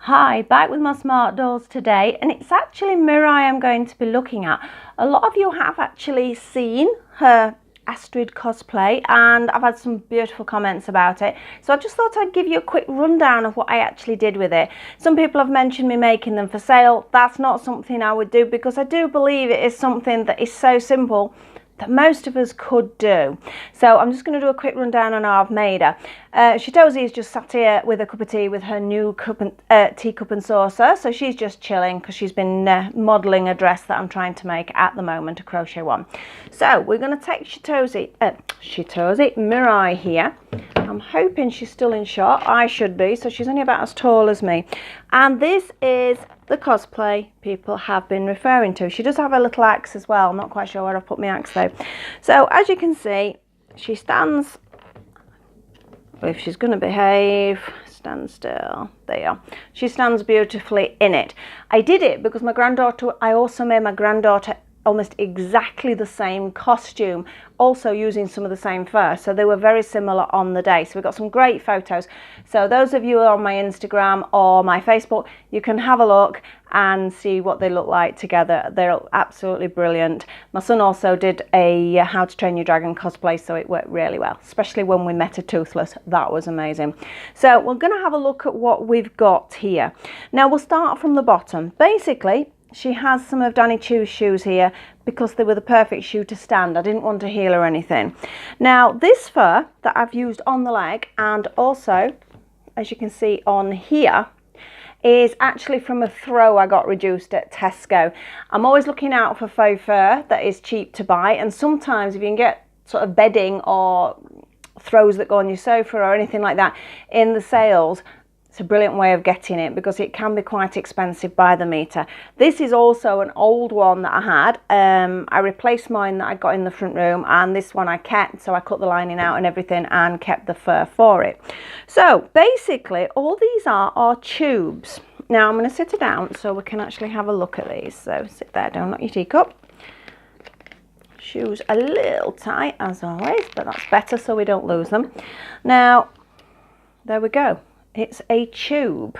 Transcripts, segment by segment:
Hi, back with my smart dolls today, and it's actually Mirai I'm going to be looking at. A lot of you have actually seen her Astrid cosplay, and I've had some beautiful comments about it, so I just thought I'd give you a quick rundown of what I actually did with it. Some people have mentioned me making them for sale. That's not something I would do, because I do believe it is something that is so simple that most of us could do. So I'm just going to do a quick rundown on how I've made her. Shitozi is just sat here with a cup of tea with her new teacup and saucer. So she's just chilling because she's been modelling a dress that I'm trying to make at the moment, a crochet one. So we're going to take Mirai here. I'm hoping she's still in shot. I should be. So she's only about as tall as me. And this is the cosplay people have been referring to. She does have a little axe as well. I'm not quite sure where I've put my axe though. So as you can see, she stands, if she's going to behave, stand still, there you are. She stands beautifully in it. I did it because I also made my granddaughter almost exactly the same costume, also using some of the same fur, so they were very similar on the day. So we've got some great photos. So those of you who are on my Instagram or my Facebook, you can have a look and see what they look like together. They're absolutely brilliant. My son also did a How to Train Your Dragon cosplay, so it worked really well, especially when we met a toothless. That was amazing. So we're going to have a look at what we've got here. Now we'll start from the bottom. Basically, she has some of Danny Choo's shoes here because they were the perfect shoe to stand. I didn't want to heel or anything. Now this fur that I've used on the leg, and also as you can see on here, is actually from a throw I got reduced at Tesco. I'm always looking out for faux fur that is cheap to buy, and sometimes if you can get sort of bedding or throws that go on your sofa or anything like that in the sales, it's a brilliant way of getting it because it can be quite expensive by the metre. This is also an old one that I had. I replaced mine that I got in the front room, and this one I kept, so I cut the lining out and everything and kept the fur for it. So basically all these are tubes. Now I'm going to sit her down so we can actually have a look at these. So sit there, don't knock your teacup. Shoes a little tight as always, but that's better so we don't lose them. Now there we go. It's a tube.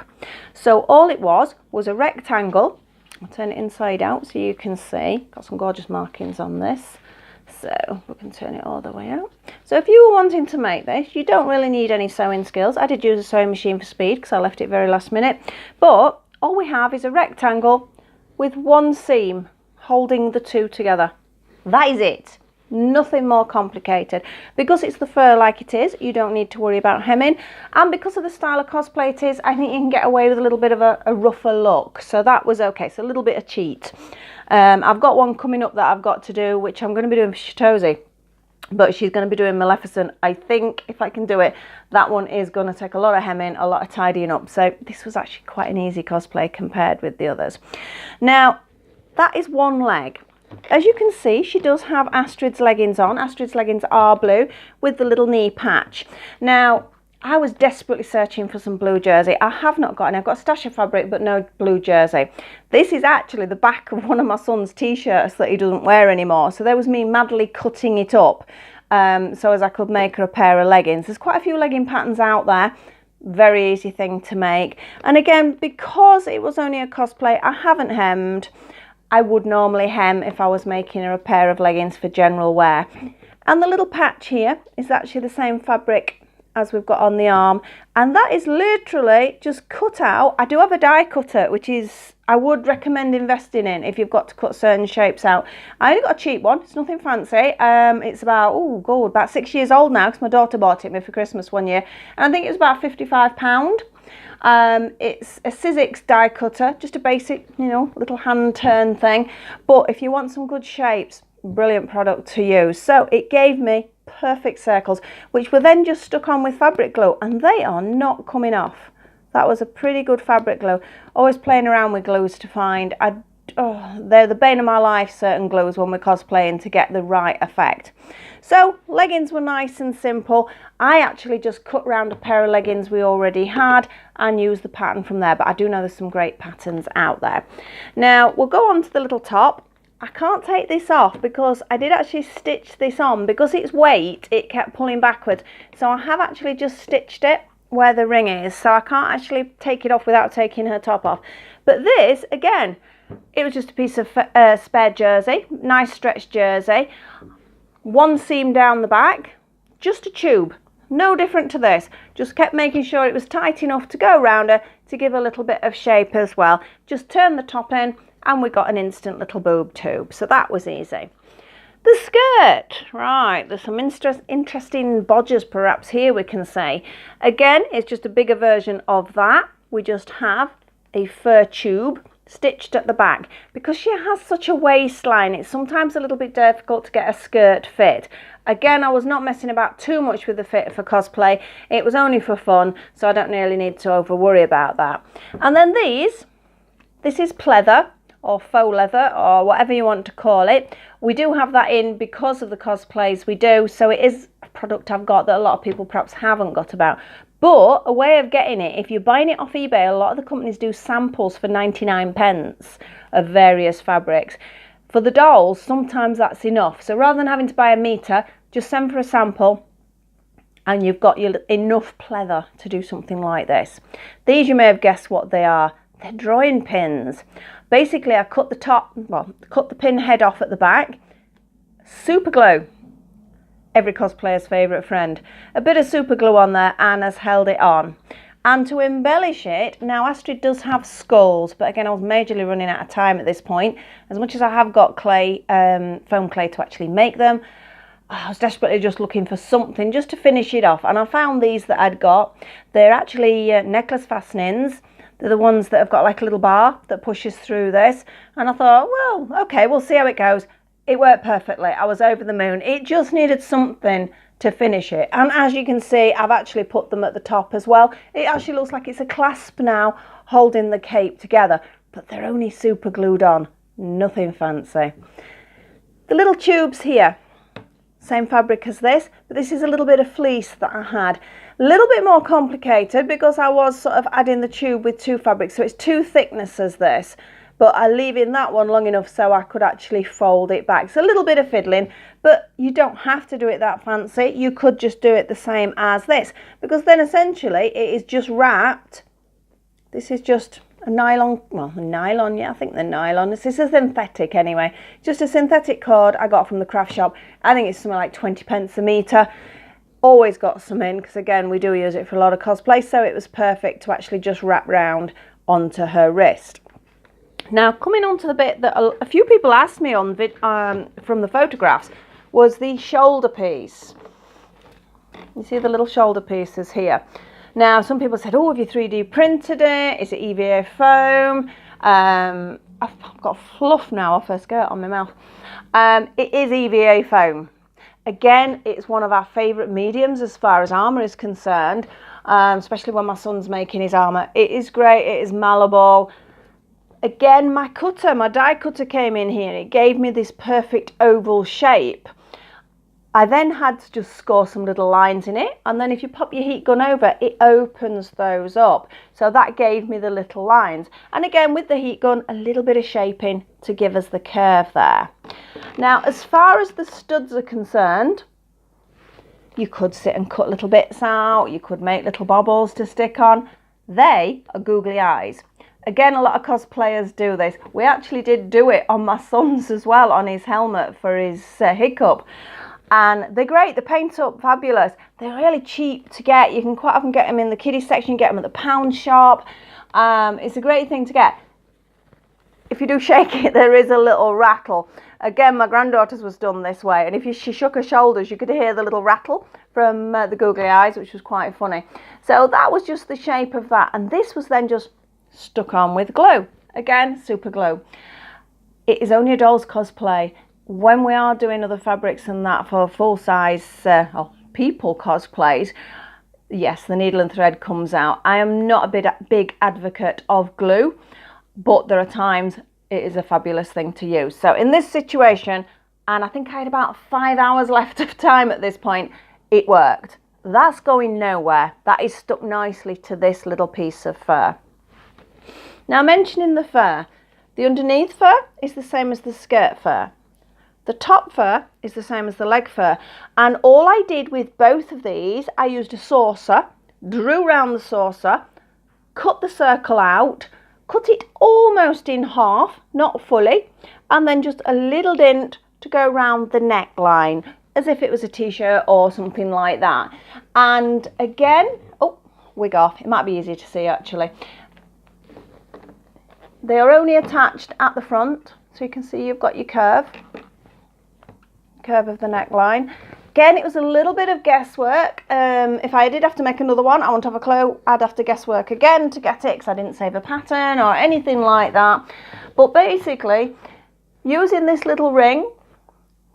So all it was a rectangle. I'll turn it inside out so you can see. Got some gorgeous markings on this. So we can turn it all the way out. So if you were wanting to make this, you don't really need any sewing skills. I did use a sewing machine for speed because I left it very last minute. But all we have is a rectangle with one seam holding the two together. That is it. Nothing more complicated. Because it's the fur like it is, you don't need to worry about hemming, and because of the style of cosplay it is, I think you can get away with a little bit of a rougher look, so that was okay. So a little bit of cheat. I've got one coming up that I've got to do, which I'm going to be doing for Shitozi, but she's going to be doing Maleficent. I think if I can do it, that one is going to take a lot of hemming, a lot of tidying up, so this was actually quite an easy cosplay compared with the others. Now that is one leg. As you can see, she does have Astrid's leggings on. Astrid's leggings are blue with the little knee patch. Now, I was desperately searching for some blue jersey. I have not got any. I've got a stash of fabric, but no blue jersey. This is actually the back of one of my son's t-shirts that he doesn't wear anymore. So there was me madly cutting it up so as I could make her a pair of leggings. There's quite a few legging patterns out there. Very easy thing to make. And again, because it was only a cosplay, I haven't hemmed. I would normally hem if I was making her a pair of leggings for general wear. And the little patch here is actually the same fabric as we've got on the arm, and that is literally just cut out. I do have a die cutter, which is I would recommend investing in if you've got to cut certain shapes out. I only got a cheap one, it's nothing fancy. It's about 6 years old now because my daughter bought it me for Christmas one year, and I think it was about £55. It's a Sizzix die cutter, just a basic, little hand turn thing. But if you want some good shapes, brilliant product to use. So it gave me perfect circles, which were then just stuck on with fabric glue, and they are not coming off. That was a pretty good fabric glue. Always playing around with glues to find. They're the bane of my life, certain glues, when we're cosplaying, to get the right effect. So leggings were nice and simple. I actually just cut round a pair of leggings we already had and used the pattern from there, but I do know there's some great patterns out there. Now we'll go on to the little top. I can't take this off because I did actually stitch this on. Because it's weight, it kept pulling backwards, so I have actually just stitched it where the ring is, so I can't actually take it off without taking her top off. But this, again, it was just a piece of spare jersey, nice stretched jersey, one seam down the back, just a tube, no different to this. Just kept making sure it was tight enough to go around her to give a little bit of shape as well. Just turn the top in and we got an instant little boob tube, so that was easy. The skirt, right, there's some interesting bodges perhaps here we can say. Again, it's just a bigger version of that. We just have a fur tube stitched at the back. Because she has such a waistline, it's sometimes a little bit difficult to get a skirt fit. Again, I was not messing about too much with the fit for cosplay. It was only for fun, so I don't really need to over worry about that. And then this is pleather, or faux leather, or whatever you want to call it. We do have that in because of the cosplays we do, so it is a product I've got that a lot of people perhaps haven't got about. But a way of getting it, if you're buying it off eBay, a lot of the companies do samples for 99p of various fabrics. For the dolls, sometimes that's enough. So rather than having to buy a metre, just send for a sample and you've got your enough pleather to do something like this. These, you may have guessed what they are. They're drawing pins. Basically, I cut the pin head off at the back, super glue, every cosplayer's favourite friend. A bit of super glue on there and has held it on. And to embellish it, now Astrid does have skulls, but again I was majorly running out of time at this point. As much as I have got clay, foam clay to actually make them, I was desperately just looking for something just to finish it off. And I found these that I'd got. They're actually necklace fastenings. They're the ones that have got like a little bar that pushes through this. And I thought, well, okay, we'll see how it goes. It worked perfectly. I was over the moon. It just needed something to finish it. And as you can see, I've actually put them at the top as well. It actually looks like it's a clasp now holding the cape together, but they're only super glued on. Nothing fancy. The little tubes here, same fabric as this, but this is a little bit of fleece that I had. A little bit more complicated because I was sort of adding the tube with two fabrics, so it's two thicknesses this, but I leave in that one long enough so I could actually fold it back. So a little bit of fiddling, but you don't have to do it that fancy. You could just do it the same as this, because then essentially it is just wrapped. This is just a nylon, well, nylon, yeah, I think they're nylon. This is a synthetic anyway. Just a synthetic cord I got from the craft shop. I think it's something like 20p a metre. Always got some in, because again, we do use it for a lot of cosplay, so it was perfect to actually just wrap round onto her wrist. Now, coming on to the bit that a few people asked me on from the photographs, was the shoulder piece. You see the little shoulder pieces here. Now, some people said, oh, have you 3D printed it? Is it EVA foam? I've got fluff now off her skirt on my mouth. It is EVA foam. Again, it's one of our favourite mediums as far as armour is concerned, especially when my son's making his armour. It is great, it is malleable. Again, my die cutter came in here. It gave me this perfect oval shape. I then had to just score some little lines in it, and then if you pop your heat gun over, it opens those up. So that gave me the little lines. And again, with the heat gun, a little bit of shaping to give us the curve there. Now, as far as the studs are concerned, you could sit and cut little bits out. You could make little bobbles to stick on. They are googly eyes. Again, a lot of cosplayers do this. We actually did do it on my son's as well, on his helmet for his hiccup. And they're great, they paint up fabulous. They're really cheap to get. You can quite often get them in the kiddie section, get them at the pound shop. It's a great thing to get. If you do shake it, there is a little rattle. Again, my granddaughter's was done this way, and if she shook her shoulders, you could hear the little rattle from the googly eyes, which was quite funny. So that was just the shape of that, and this was then just stuck on with glue. Again, super glue. It is only a doll's cosplay. When we are doing other fabrics and that for full-size people cosplays, yes, the needle and thread comes out. I am not a big advocate of glue, but there are times it is a fabulous thing to use. So in this situation, and I think I had about 5 hours left of time at this point, it worked. That's going nowhere. That is stuck nicely to this little piece of fur. Now, mentioning the fur, the underneath fur is the same as the skirt fur. The top fur is the same as the leg fur, and all I did with both of these, I used a saucer drew round the saucer, cut the circle out, cut it almost in half, not fully, and then just a little dint to go round the neckline, as if it was a t-shirt or something like that. And again, oh, wig off, it might be easier to see actually. They are only attached at the front, so you can see you've got your curve of the neckline. Again, it was a little bit of guesswork. If I did have to make another one, I won't have a clue. I'd have to guesswork again to get it because I didn't save a pattern or anything like that. But basically, using this little ring,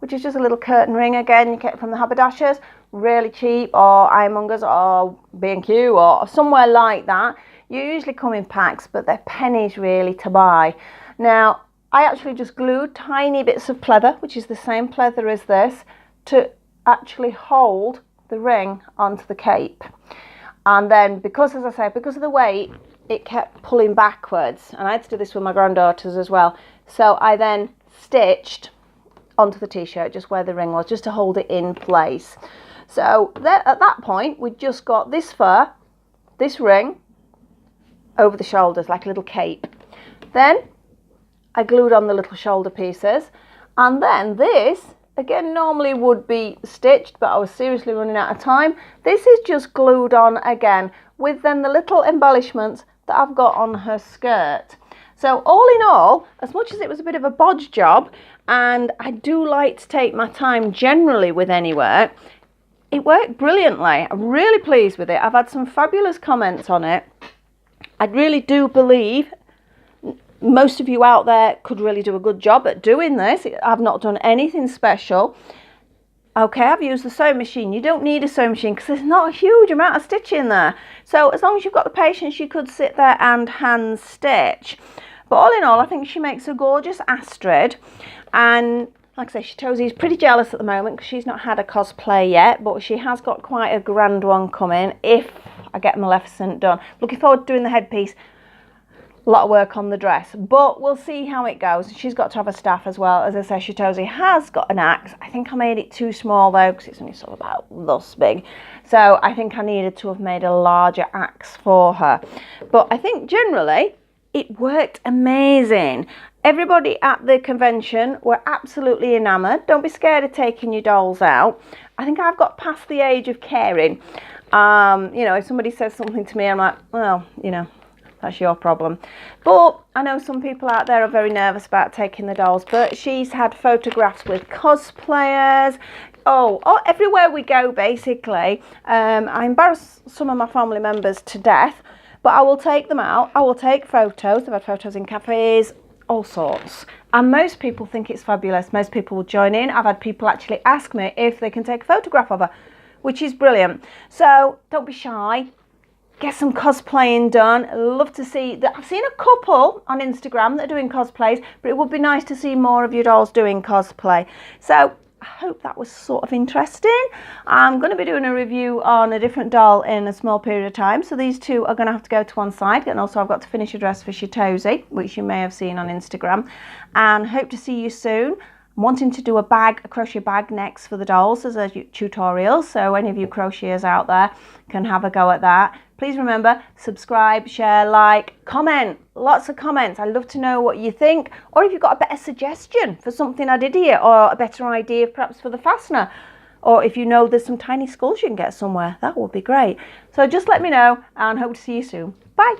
which is just a little curtain ring, again, you get it from the haberdashers, really cheap, or Ironmongers, or B&Q, or somewhere like that. You usually come in packs, but they're pennies really to buy. Now, I actually just glued tiny bits of pleather, which is the same pleather as this, to actually hold the ring onto the cape. And then because, as I say, because of the weight, it kept pulling backwards, and I had to do this with my granddaughters as well. So I then stitched onto the t-shirt just where the ring was, just to hold it in place. So there, at that point, we just got this fur, this ring over the shoulders like a little cape. Then I glued on the little shoulder pieces, and then this again normally would be stitched, but I was seriously running out of time. This is just glued on again with then the little embellishments that I've got on her skirt. So all in all, as much as it was a bit of a bodge job, and I do like to take my time generally with any work, it worked brilliantly. I'm really pleased with it. I've had some fabulous comments on it. I really do believe most of you out there could really do a good job at doing this. I've not done anything special. Okay, I've used the sewing machine. You don't need a sewing machine because there's not a huge amount of stitching there. So as long as you've got the patience, you could sit there and hand stitch. But all in all, I think she makes a gorgeous Astrid. And like I say, Shitozi's pretty jealous at the moment because she's not had a cosplay yet, but she has got quite a grand one coming if I get Maleficent done. Looking forward to doing the headpiece. A lot of work on the dress, but we'll see how it goes. She's got to have a staff as well. As I say, Shitozi has got an axe. I think I made it too small though because it's only sort of about this big. So I think I needed to have made a larger axe for her. But I think generally it worked amazing. Everybody at the convention were absolutely enamoured. Don't be scared of taking your dolls out. I think I've got past the age of caring. You know, if somebody says something to me, I'm like, well, you know, that's your problem. But I know some people out there are very nervous about taking the dolls, but she's had photographs with cosplayers. Oh, everywhere we go, basically. I embarrass some of my family members to death, but I will take them out. I will take photos. I've had photos in cafes, all sorts. And most people think it's fabulous. Most people will join in. I've had people actually ask me if they can take a photograph of her, which is brilliant. So don't be shy. Get some cosplaying done. Love to see that. I've seen a couple on Instagram that are doing cosplays, but it would be nice to see more of your dolls doing cosplay. So I hope that was sort of interesting. I'm going to be doing a review on a different doll in a small period of time. So these two are going to have to go to one side. And also I've got to finish a dress for Shitozi, which you may have seen on Instagram. And hope to see you soon. I'm wanting to do a crochet bag next for the dolls as a tutorial. So any of you crocheters out there can have a go at that. Please remember, subscribe, share, like, comment. Lots of comments. I'd love to know what you think. Or if you've got a better suggestion for something I did here, or a better idea perhaps for the fastener. Or if you know there's some tiny skulls you can get somewhere, that would be great. So just let me know and hope to see you soon. Bye.